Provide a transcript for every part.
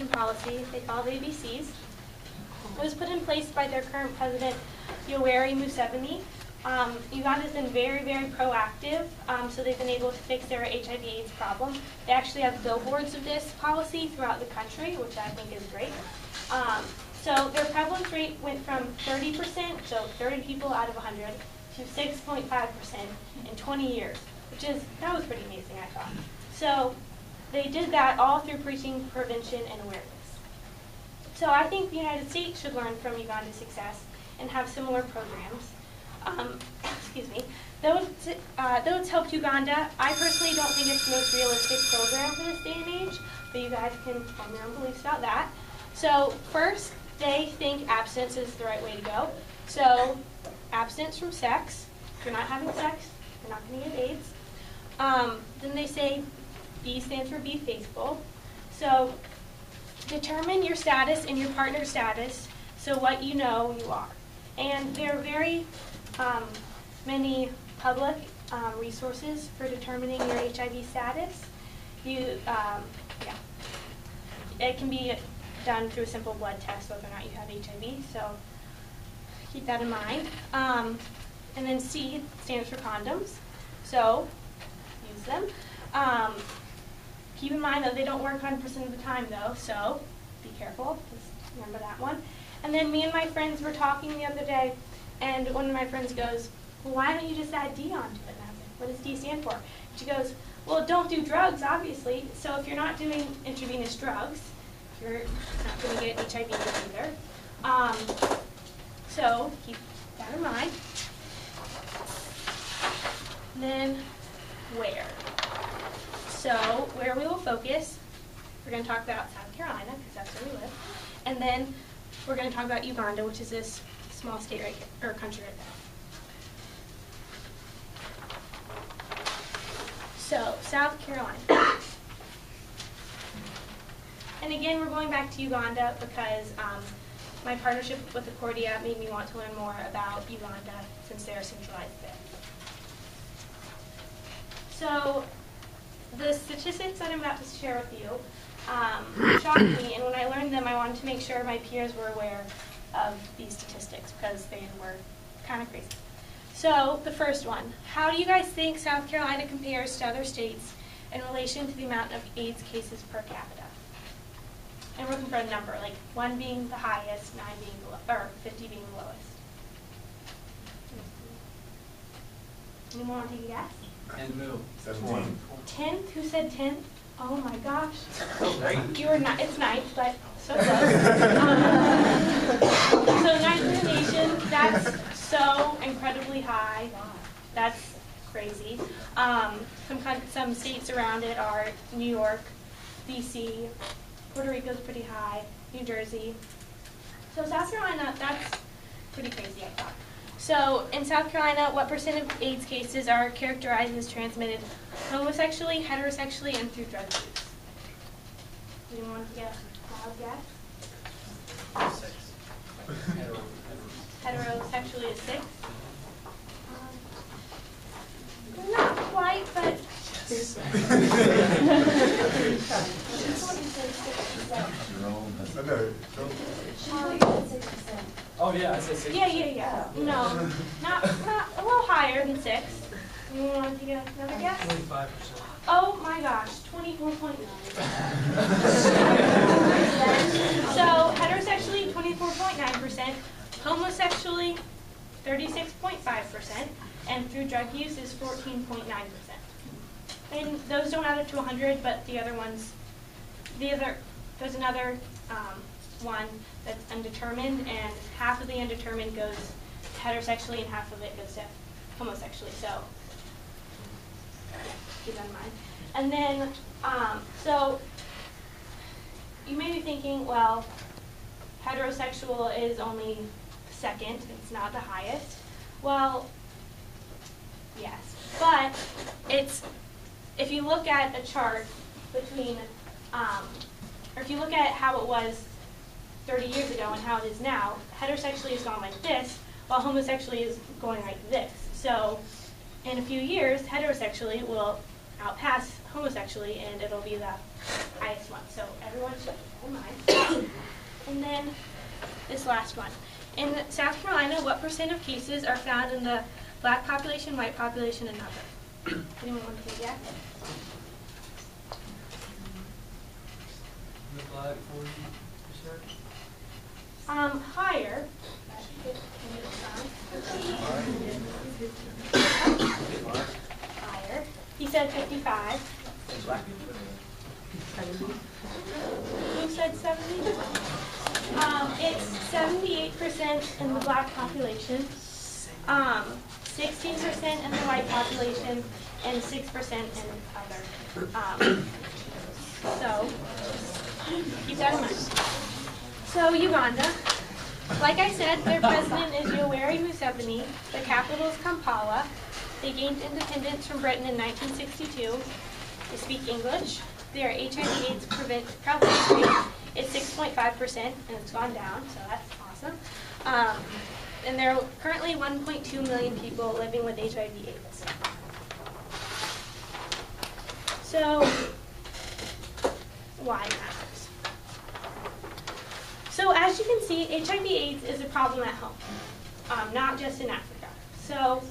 policy they call the ABCs. It was put in place by their current president, Yoweri Museveni. Uganda's been very, very proactive, so they've been able to fix their HIV/AIDS problem. They actually have billboards of this policy throughout the country, which I think is great. So their prevalence rate went from 30%, so 30 people out of 100, to 6.5% in 20 years, that was pretty amazing, I thought. So they did that all through preaching, prevention, and awareness. So I think the United States should learn from Uganda's success and have similar programs. Excuse me. Those helped Uganda. I personally don't think it's the most realistic program for this day and age, but you guys can form your own beliefs about that. So first, they think abstinence is the right way to go. So abstinence from sex. If you're not having sex, you're not going to get AIDS. Then they say B stands for be faithful. So determine your status and your partner's status, so what you know you are. And there are very many public resources for determining your HIV status. It can be done through a simple blood test whether or not you have HIV, so keep that in mind. And then C stands for condoms, so use them. Keep in mind that they don't work 100% of the time though, so be careful, just remember that one. And then me and my friends were talking the other day, and one of my friends goes, well, why don't you just add D onto it? And I was like, what does D stand for? She goes, well, don't do drugs, obviously, so if you're not doing intravenous drugs, you're not going to get HIV either. So keep that in mind. Then where? So where we will focus, we're going to talk about South Carolina, because that's where we live. And then we're going to talk about Uganda, which is this small state right here, or country right there. So, South Carolina. And again, we're going back to Uganda because my partnership with Accordia made me want to learn more about Uganda since they're centralized there. So, the statistics that I'm about to share with you shocked me, and when I learned them, I wanted to make sure my peers were aware of these statistics because they were kind of crazy. So, the first one, how do you guys think South Carolina compares to other states in relation to the amount of AIDS cases per capita? And we're looking for a number, like 1 being the highest, 9 being the or 50 being the lowest. Anyone want to take a guess? 17. 10th? Who said 10th? Oh my gosh. Right. You were not, it's 9th, but so close. So 9th in the nation, that's so incredibly high. That's crazy. Some states around it are New York, DC, Puerto Rico's pretty high, New Jersey. So South Carolina, that's pretty crazy, I thought. So in South Carolina, what % of AIDS cases are characterized as transmitted homosexually, heterosexually, and through drug use? Anyone want to get a wild guess? 6. Heterosexually is 6. Not quite, but Oh yeah, I said 6. yeah. No, not a little higher than 6. You want to get another guess? 25%. Oh my gosh, 24.9. So heterosexually, 24.9%, homosexually, 36.5%, and through drug use is 14.9%. And those don't add up to 100, but the other ones, there's another one that's undetermined, and half of the undetermined goes heterosexually and half of it goes to homosexually, so keep that in mind. And then, so you may be thinking, well, heterosexual is only second, it's not the highest. Well, yes, but if you look at a chart between, or if you look at how it was 30 years ago and how it is now, heterosexually has gone like this, while homosexually is going like this. So in a few years, heterosexually will outpass homosexually, and it'll be the highest one. So everyone should keep in mind. And then this last one. In South Carolina, what % of cases are found in the black population, white population, and other? Anyone want to take a guess? The black 40%. Higher. Higher. He said 55. Black people? Who said 70? It's 78% in the black population, 16% in the white population, and 6% in other. So keep that in mind. So Uganda, like I said, their president is Yoweri Museveni. The capital is Kampala. They gained independence from Britain in 1962. They speak English. Their HIV/AIDS prevalence rate is 6.5%, and it's gone down, so that's awesome. And there are currently 1.2 million people living with HIV/AIDS. So, why matters? So as you can see, HIV/AIDS is a problem at home, not just in Africa. So,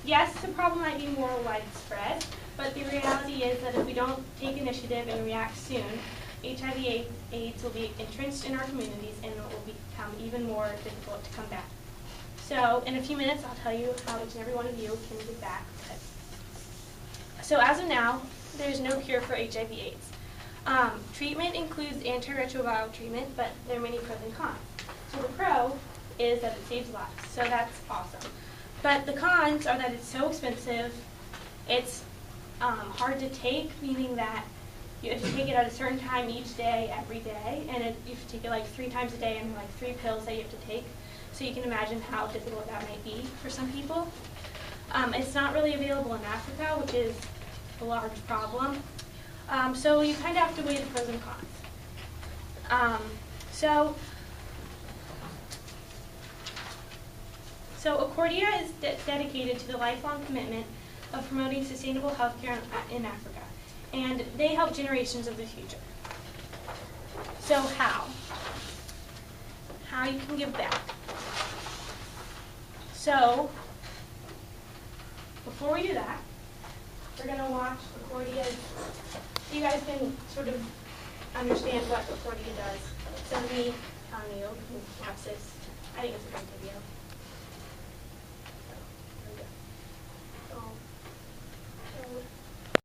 yes, the problem might be more widespread, but the reality is that if we don't take initiative and react soon, HIV/AIDS will be entrenched in our communities and it will become even more difficult to combat. So in a few minutes, I'll tell you how each and every one of you can get back. So as of now, there's no cure for HIV/AIDS. Treatment includes antiretroviral treatment, but there are many pros and cons. So the pro is that it saves lives, so that's awesome. But the cons are that it's so expensive, it's hard to take, meaning that you have to take it at a certain time each day, every day, and you have to take it like 3 times a day, and like 3 pills that you have to take. So you can imagine how difficult that might be for some people. It's not really available in Africa, which is a large problem. So you kind of have to weigh the pros and cons. So Accordia is dedicated to the lifelong commitment of promoting sustainable healthcare in Africa, and they help generations of the future. So how? How you can give back. So before we do that, we're going to watch Accordia's, so you guys can sort of understand what Accordia does. So me, you can watch this. I think it's a great video.